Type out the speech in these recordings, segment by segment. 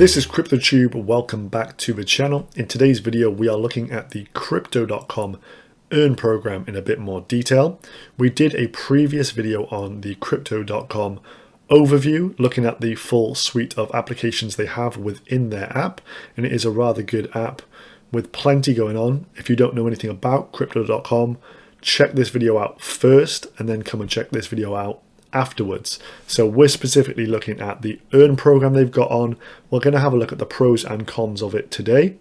This is CryptoTube. Welcome back to the channel. In today's video, we are looking at the Crypto.com earn program in a bit more detail. We did a previous video on the Crypto.com overview, looking at the full suite of applications they have within their app, and it is a rather good app with plenty going on. If you don't know anything about Crypto.com, check this video out first and then come and check this video out afterwards. So we're specifically looking at the earn program they've got on. We're going to have a look at the pros and cons of it today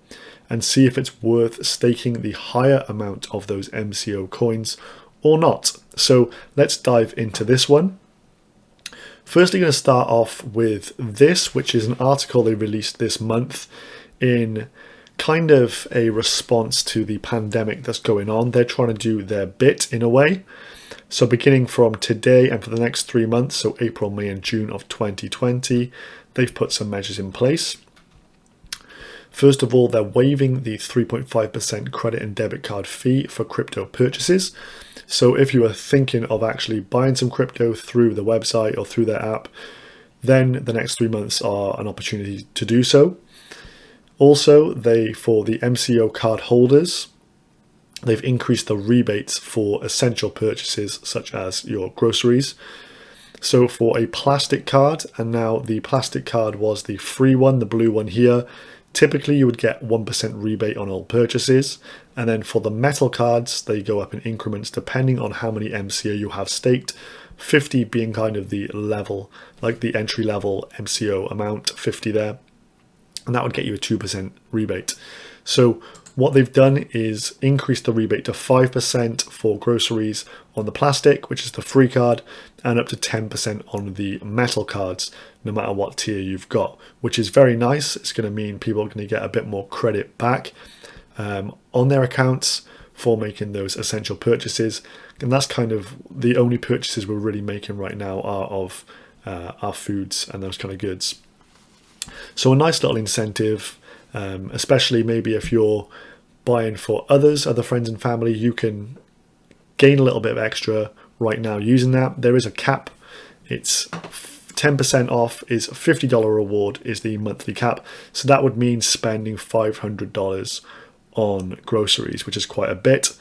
and see if it's worth staking the higher amount of those MCO coins or not. So let's dive into this one. Firstly, going to start off with this, which is an article they released this month in kind of a response to the pandemic that's going on. They're trying to do their bit in a way. So beginning from today and for the next 3 months, so April, May and June of 2020, they've put some measures in place. First of all, they're waiving the 3.5% credit and debit card fee for crypto purchases. So if you are thinking of actually buying some crypto through the website or through their app, then the next 3 months are an opportunity to do so. Also, for the MCO card holders, they've increased the rebates for essential purchases such as your groceries. So for a plastic card, and now the plastic card was the free one, the blue one here, typically you would get 1% rebate on all purchases. And then for the metal cards, they go up in increments depending on how many MCO you have staked, 50 being kind of the level, like the entry level MCO amount, 50 there. And that would get you a 2% rebate. So what they've done is increase the rebate to 5% for groceries on the plastic, which is the free card, and up to 10% on the metal cards, no matter what tier you've got, which is very nice. It's going to mean people are going to get a bit more credit back on their accounts for making those essential purchases. And that's kind of the only purchases we're really making right now are of our foods and those kind of goods. So a nice little incentive. Especially maybe if you're buying for other friends and family, you can gain a little bit of extra right now using that. There is a cap. It's 10% off is a $50 reward is the monthly cap. So that would mean spending $500 on groceries, which is quite a bit.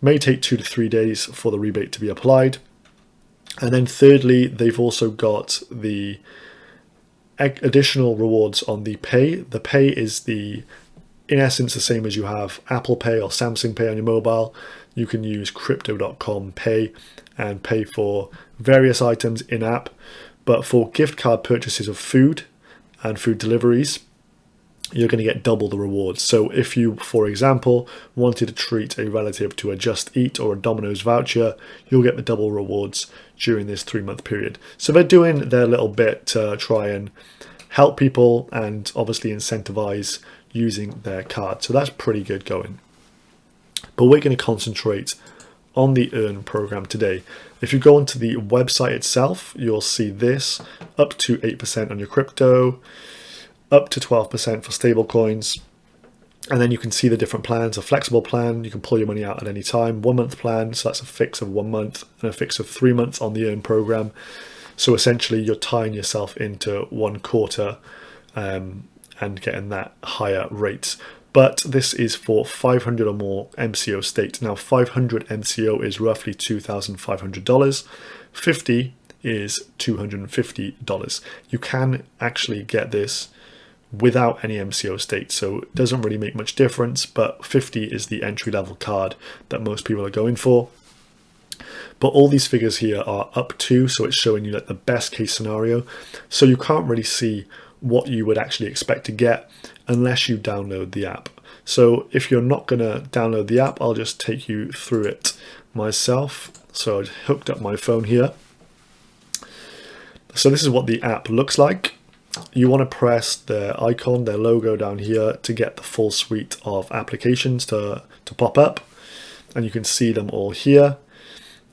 May take 2 to 3 days for the rebate to be applied. And then thirdly, they've also got the additional rewards on the pay. The pay is in essence the same as you have Apple Pay or Samsung Pay on your mobile. You can use Crypto.com Pay and pay for various items in app, but for gift card purchases of food and food deliveries, you're going to get double the rewards. So if you, for example, wanted to treat a relative to a Just Eat or a Domino's voucher, you'll get the double rewards during this 3-month period. So they're doing their little bit to try and help people and obviously incentivize using their card. So that's pretty good going. But we're going to concentrate on the earn program today. If you go onto the website itself, you'll see this up to 8% on your crypto, up to 12% for stable coins. And then you can see the different plans. A flexible plan, you can pull your money out at any time. 1 month plan, so that's a fix of 1 month, and a fix of 3 months on the earn program. So essentially you're tying yourself into 1 quarter and getting that higher rate. But this is for 500 or more MCO staked. Now 500 MCO is roughly $2,500. 50 is $250. You can actually get this without any MCO state, so it doesn't really make much difference, but 50 is the entry level card that most people are going for. But all these figures here are up to, so it's showing you like the best case scenario, so you can't really see what you would actually expect to get unless you download the app. So if you're not going to download the app, I'll just take you through it myself. So I hooked up my phone here. So this is what the app looks like. You want to press their icon, their logo down here to get the full suite of applications to pop up. And you can see them all here.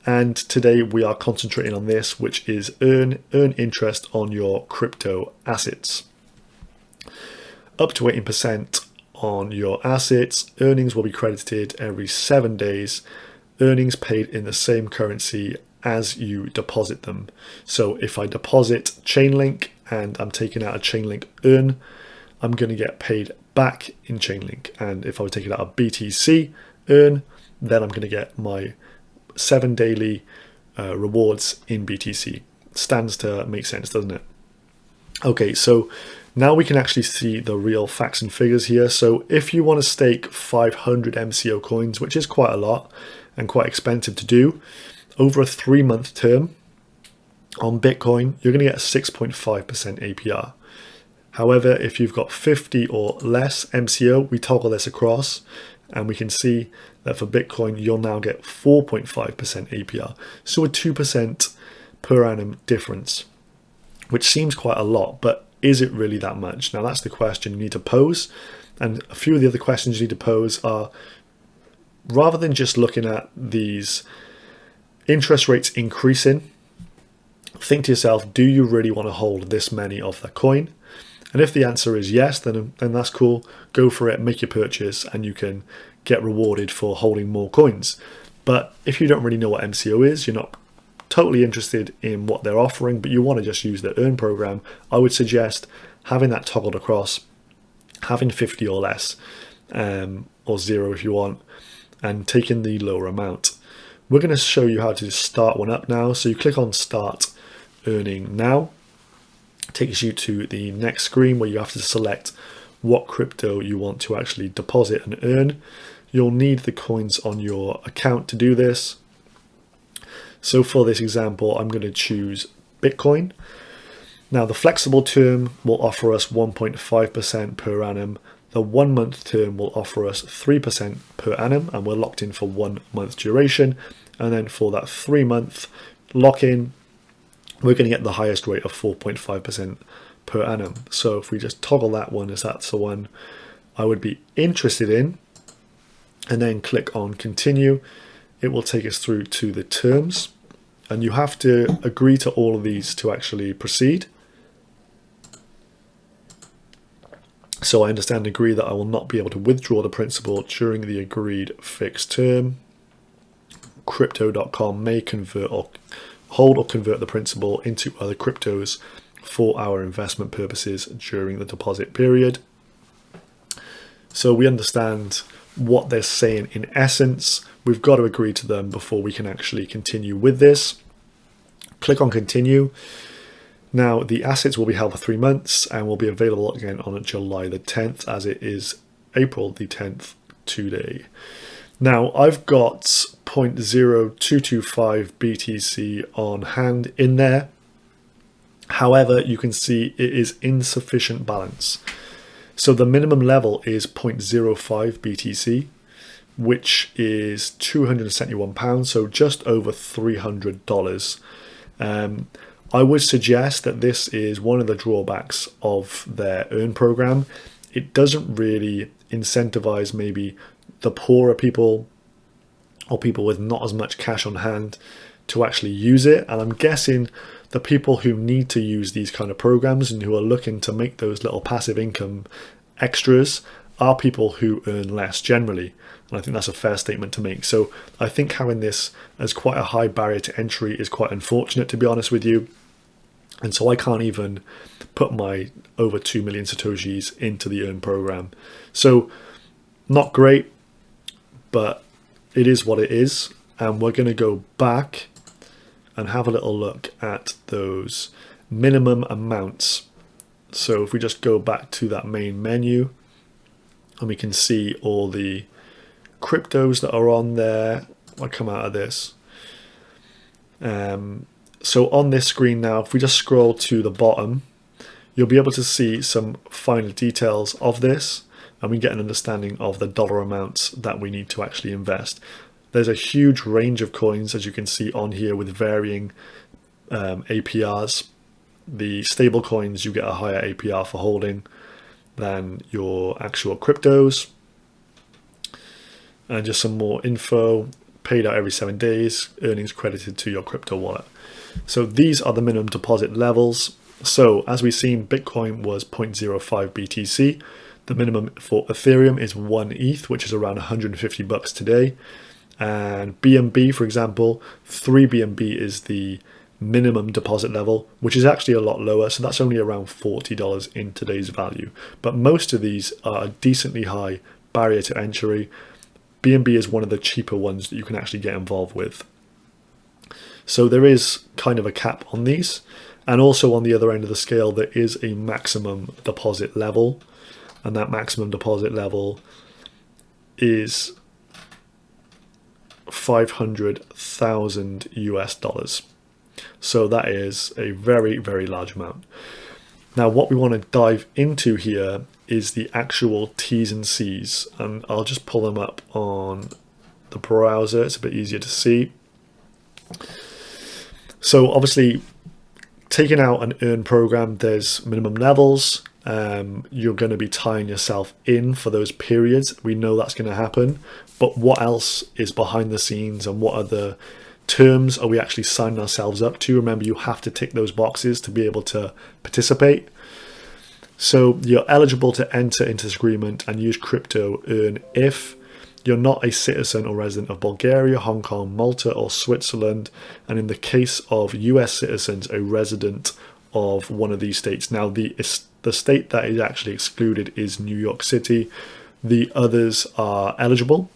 And today we are concentrating on this, which is earn interest on your crypto assets. Up to 18% on your assets. Earnings will be credited every 7 days. Earnings paid in the same currency as you deposit them. So if I deposit Chainlink and I'm taking out a Chainlink earn, I'm going to get paid back in Chainlink. And if I take it out of BTC earn, then I'm going to get my 7 daily rewards in BTC. Stands to make sense, doesn't it? Okay, so now we can actually see the real facts and figures here. So if you want to stake 500 MCO coins, which is quite a lot and quite expensive to do, over a 3-month term on Bitcoin, you're going to get a 6.5% APR. However, if you've got 50 or less MCO, we toggle this across and we can see that for Bitcoin, you'll now get 4.5% APR. So a 2% per annum difference, which seems quite a lot, but is it really that much? Now that's the question you need to pose. And a few of the other questions you need to pose are, rather than just looking at these interest rates increasing, think to yourself, do you really want to hold this many of that coin? And if the answer is yes, then that's cool. Go for it, make your purchase, and you can get rewarded for holding more coins. But if you don't really know what MCO is, you're not totally interested in what they're offering, but you want to just use the earn program, I would suggest having that toggled across, having 50 or less, or 0 if you want, and taking the lower amount. We're going to show you how to start one up now. So you click on Start Earning Now. It takes you to the next screen where you have to select what crypto you want to actually deposit and earn. You'll need the coins on your account to do this. So for this example, I'm going to choose Bitcoin. Now the flexible term will offer us 1.5% per annum. The 1 month term will offer us 3% per annum, and we're locked in for 1 month duration. And then for that 3 month lock-in, we're going to get the highest rate of 4.5% per annum. So if we just toggle that one, as that's the one I would be interested in, and then click on continue, it will take us through to the terms, and you have to agree to all of these to actually proceed. So I understand and agree that I will not be able to withdraw the principal during the agreed fixed term. Crypto.com may convert or hold or convert the principal into other cryptos for our investment purposes during the deposit period. So we understand what they're saying in essence. We've got to agree to them before we can actually continue with this. Click on continue. Now the assets will be held for 3 months and will be available again on July the 10th, as it is April the 10th today. Now I've got 0.0225 BTC on hand in there. However, you can see it is insufficient balance. So the minimum level is 0.05 BTC, which is £271, so just over $300. I would suggest that this is one of the drawbacks of their earn program. It doesn't really incentivize maybe the poorer people or people with not as much cash on hand to actually use it. And I'm guessing the people who need to use these kind of programs and who are looking to make those little passive income extras are people who earn less generally. And I think that's a fair statement to make. So I think having this as quite a high barrier to entry is quite unfortunate, to be honest with you. And so I can't even put my over 2 million Satoshis into the earn program. So not great, but it is what it is. And we're going to go back and have a little look at those minimum amounts. So if we just go back to that main menu, and we can see all the cryptos that are on there. I'll come out of this. So on this screen now, if we just scroll to the bottom, you'll be able to see some final details of this, and we get an understanding of the dollar amounts that we need to actually invest. There's a huge range of coins, as you can see on here, with varying APRs. The stable coins, you get a higher APR for holding than your actual cryptos. And just some more info: paid out every 7 days, earnings credited to your crypto wallet. So these are the minimum deposit levels. So as we've seen, Bitcoin was 0.05 BTC. The minimum for Ethereum is 1 ETH, which is around $150 today. And BNB, for example, 3 BNB is the minimum deposit level, which is actually a lot lower. So that's only around $40 in today's value. But most of these are a decently high barrier to entry. BNB is one of the cheaper ones that you can actually get involved with. So there is kind of a cap on these. And also on the other end of the scale, there is a maximum deposit level. And that maximum deposit level is 500,000 US dollars. So that is a very, very large amount. Now, what we want to dive into here is the actual T's and C's, and I'll just pull them up on the browser. It's a bit easier to see. So obviously, taking out an earn program, there's minimum levels. You're going to be tying yourself in for those periods. We know that's going to happen, but what else is behind the scenes, and what are the terms are we actually signing ourselves up to? Remember, you have to tick those boxes to be able to participate. So you're eligible to enter into this agreement and use crypto earn if you're not a citizen or resident of Bulgaria, Hong Kong, Malta, or Switzerland, and in the case of US citizens, a resident of one of these states. Now, the state that is actually excluded is New York City. The others are eligible.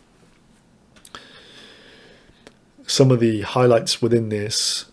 Some of the highlights within this: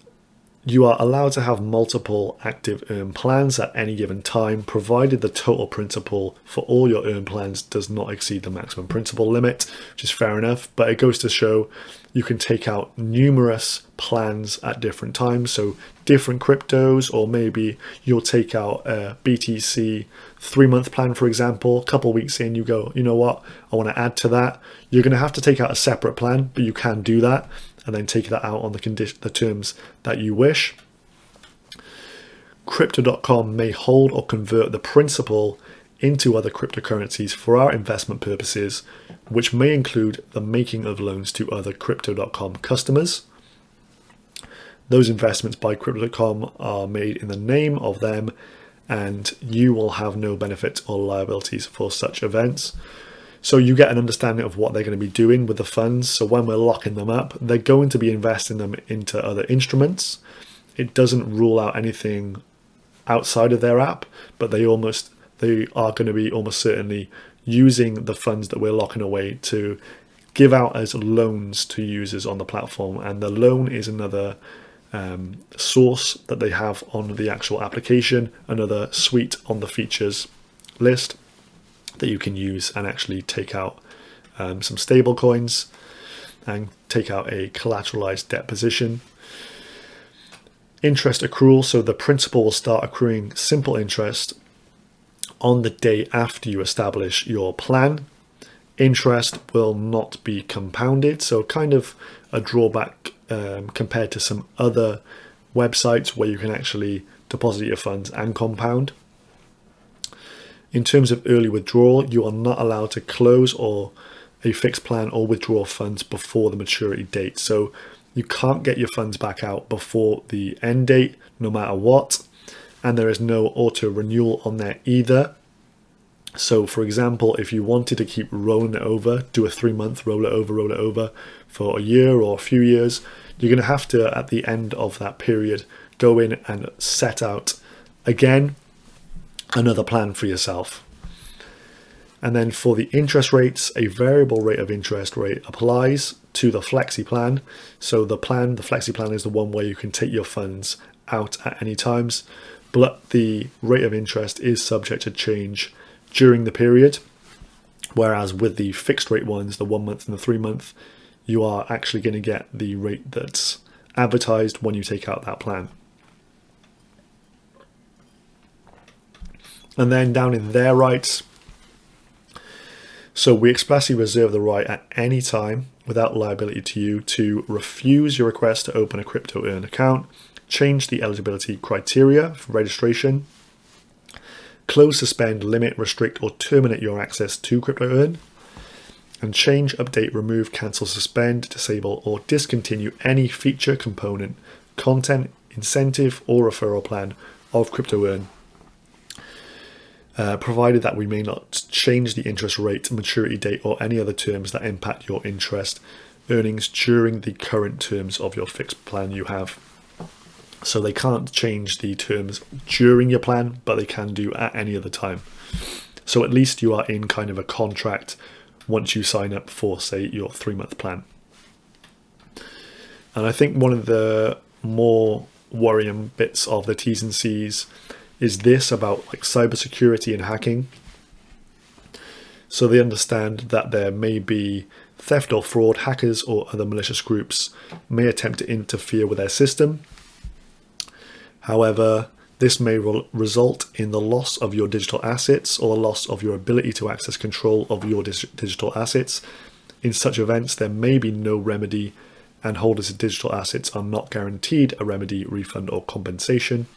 you are allowed to have multiple active earn plans at any given time, provided the total principal for all your earn plans does not exceed the maximum principal limit, which is fair enough, but it goes to show you can take out numerous plans at different times, so different cryptos, or maybe you'll take out a BTC 3-month plan, for example. A couple of weeks in, you go, you know what, I want to add to that. You're going to have to take out a separate plan, but you can do that and then take that out on the terms that you wish. Crypto.com may hold or convert the principal into other cryptocurrencies for our investment purposes, which may include the making of loans to other Crypto.com customers. Those investments by Crypto.com are made in the name of them, and you will have no benefits or liabilities for such events. So you get an understanding of what they're going to be doing with the funds. So when we're locking them up, they're going to be investing them into other instruments. It doesn't rule out anything outside of their app, but they are going to be almost certainly using the funds that we're locking away to give out as loans to users on the platform. And the loan is another source that they have on the actual application, another suite on the features list that you can use and actually take out some stable coins and take out a collateralized debt position. Interest accrual, so the principal will start accruing simple interest on the day after you establish your plan. Interest will not be compounded, so kind of a drawback compared to some other websites where you can actually deposit your funds and compound. In terms of early withdrawal, you are not allowed to close or a fixed plan or withdraw funds before the maturity date. So you can't get your funds back out before the end date, no matter what. And there is no auto renewal on there either. So for example, if you wanted to keep rolling it over, do a 3-month, roll it over for a year or a few years, you're going to have to, at the end of that period, go in and set out again another plan for yourself. And then for the interest rates, a variable rate of interest rate applies to the flexi plan. So the flexi plan is the one where you can take your funds out at any times, but the rate of interest is subject to change during the period. Whereas with the fixed rate ones, the 1 month and the 3 month, you are actually going to get the rate that's advertised when you take out that plan. And then down in their rights, so we expressly reserve the right at any time without liability to you to refuse your request to open a crypto earn account, change the eligibility criteria for registration, close, suspend, limit, restrict, or terminate your access to crypto earn, and change, update, remove, cancel, suspend, disable, or discontinue any feature, component, content, incentive, or referral plan of crypto earn. Provided that we may not change the interest rate, maturity date, or any other terms that impact your interest earnings during the current terms of your fixed plan you have. So they can't change the terms during your plan, but they can do at any other time. So at least you are in kind of a contract once you sign up for, say, your 3-month plan. And I think one of the more worrying bits of the T's and C's is this about like cybersecurity and hacking. So they understand that there may be theft or fraud. Hackers or other malicious groups may attempt to interfere with their system. However, this may result in the loss of your digital assets or the loss of your ability to access control of your digital assets. In such events, there may be no remedy, and holders of digital assets are not guaranteed a remedy, refund, or compensation.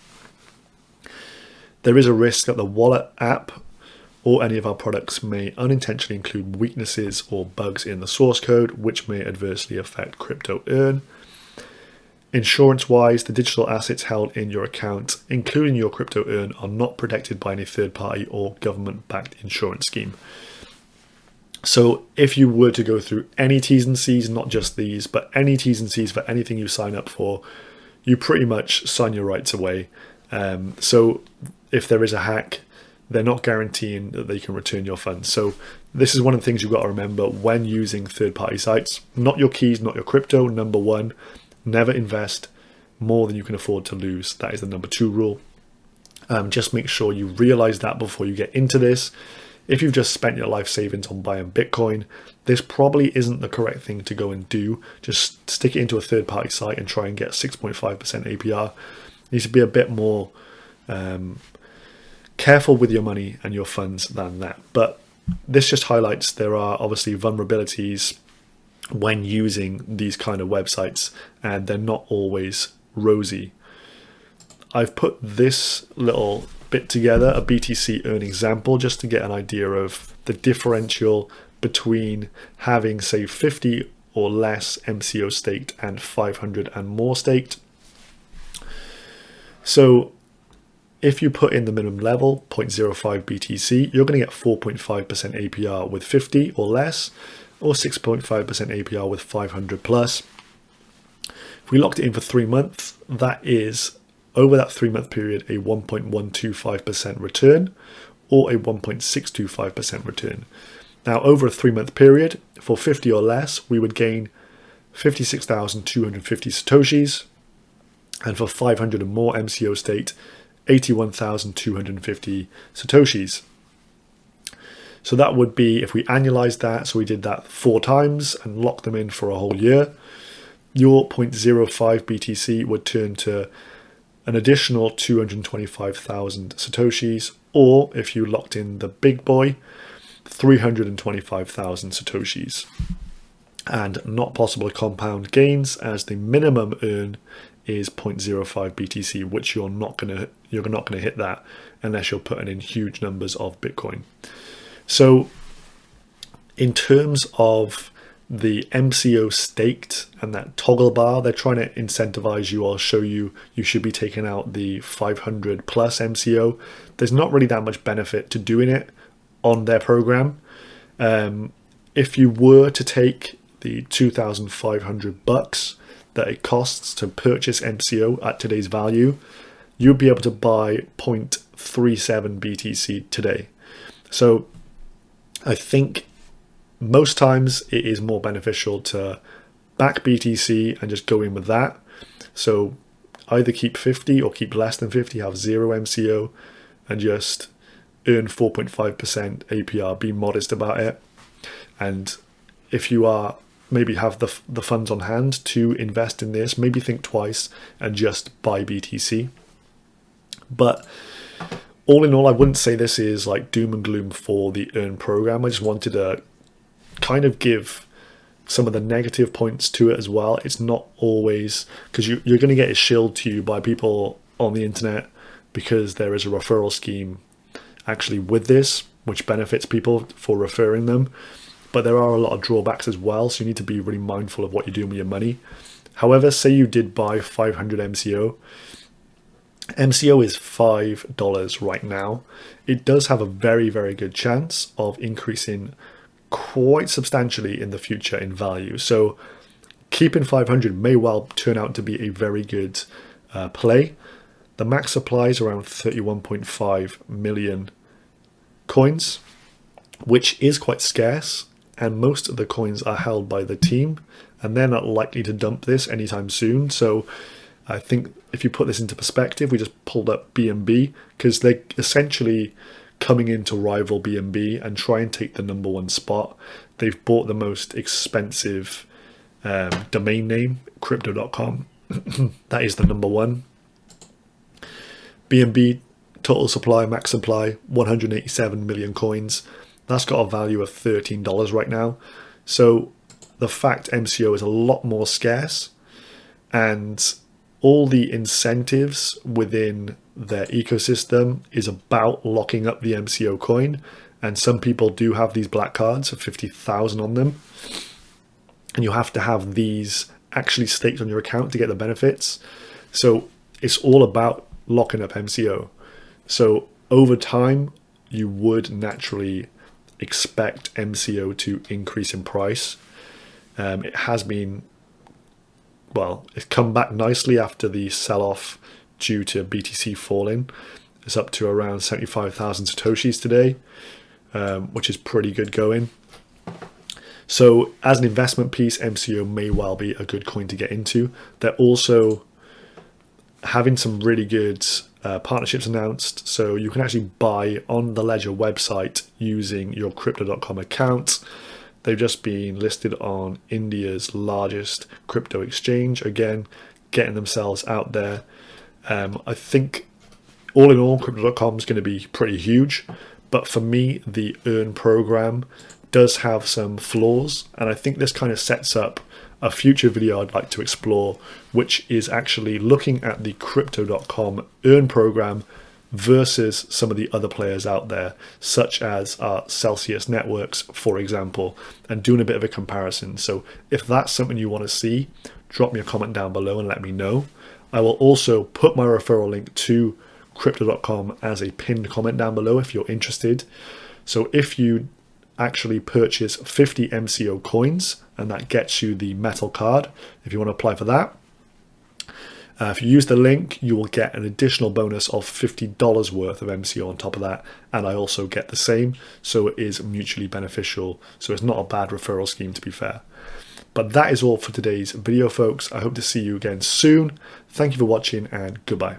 There is a risk that the wallet app or any of our products may unintentionally include weaknesses or bugs in the source code, which may adversely affect crypto earn. Insurance-wise, the digital assets held in your account, including your crypto earn, are not protected by any third-party or government-backed insurance scheme. So if you were to go through any T's and C's, not just these, but any T's and C's for anything you sign up for, you pretty much sign your rights away. So if there is a hack, they're not guaranteeing that they can return your funds. So this is one of the things you've got to remember when using third-party sites. Not your keys, not your crypto. Number one, never invest more than you can afford to lose. That is the number 2 rule. Just make sure you realize that before you get into this. If you've just spent your life savings on buying Bitcoin, this probably isn't the correct thing to go and do. Just stick it into a third-party site and try and get 6.5% APR. You need to be a bit more careful with your money and your funds than that. But this just highlights there are obviously vulnerabilities when using these kind of websites, and they're not always rosy. I've put this little bit together, a BTC earn example, just to get an idea of the differential between having, say, 50 or less MCO staked and 500 and more staked. So if you put in the minimum level, 0.05 BTC, you're going to get 4.5% APR with 50 or less, or 6.5% APR with 500 plus. If we locked it in for 3 months, that is, over that 3-month period, a 1.125% return or a 1.625% return. Now, over a 3-month period, for 50 or less, we would gain 56,250 Satoshis, and for 500 and more MCO staked, 81,250 Satoshis. So that would be, if we annualize that, so we did that 4 times and locked them in for a whole year, your 0.05 BTC would turn to an additional 225,000 Satoshis, or if you locked in the big boy, 325,000 Satoshis. And not possible to compound gains, as the minimum earn is 0.05 BTC, which you're not gonna hit that unless you're putting in huge numbers of Bitcoin. So in terms of the MCO staked and that toggle bar, they're trying to incentivize you or show you should be taking out the 500 plus MCO. There's not really that much benefit to doing it on their program. If you were to take the $2,500 that it costs to purchase MCO at today's value, you'd be able to buy 0.37 BTC today. So I think most times it is more beneficial to back BTC and just go in with that. So either keep 50 or keep less than 50, have 0 MCO and just earn 4.5% APR, be modest about it. And if you are maybe have the funds on hand to invest in this, maybe think twice and just buy BTC. But all in all, I wouldn't say this is like doom and gloom for the earn program. I just wanted to kind of give some of the negative points to it as well. It's not always, because you're going to get it shilled to you by people on the internet, because there is a referral scheme actually with this, which benefits people for referring them. But there are a lot of drawbacks as well, so you need to be really mindful of what you're doing with your money. However, say you did buy 500 MCO. MCO is $5 right now. It does have a very, very good chance of increasing quite substantially in the future in value. So keeping 500 may well turn out to be a very good play. The max supply is around 31.5 million coins, which is quite scarce, and most of the coins are held by the team, and they're not likely to dump this anytime soon. So I think if you put this into perspective, we just pulled up BNB because they're essentially coming in to rival BNB and try and take the #1 spot. They've bought the most expensive domain name, crypto.com. That is the #1. BNB total supply, max supply, 187 million coins. That's got a value of $13 right now. So the fact MCO is a lot more scarce, and all the incentives within their ecosystem is about locking up the MCO coin. And some people do have these black cards of 50,000 on them. And you have to have these actually staked on your account to get the benefits. So it's all about locking up MCO. So over time, you would naturally expect MCO to increase in price. It has been, well, it's come back nicely after the sell-off due to BTC falling. It's up to around 75,000 Satoshis today, which is pretty good going. So as an investment piece, MCO may well be a good coin to get into. They're also having some really good partnerships announced, so you can actually buy on the Ledger website using your crypto.com account. They've just been listed on India's largest crypto exchange, again getting themselves out there. I think all in all, crypto.com is going to be pretty huge, but for me the earn program does have some flaws, and I think this kind of sets up a future video I'd like to explore, which is actually looking at the crypto.com earn program versus some of the other players out there, such as Celsius Networks, for example, and doing a bit of a comparison. So if that's something you want to see, drop me a comment down below and let me know. I will also put my referral link to crypto.com as a pinned comment down below if you're interested. So if you actually purchase 50 MCO coins, and that gets you the metal card if you want to apply for that. If you use the link, you will get an additional bonus of $50 worth of MCO on top of that, and I also get the same, so it is mutually beneficial. So it's not a bad referral scheme, to be fair. But that is all for today's video, folks. I hope to see you again soon. Thank you for watching, and goodbye.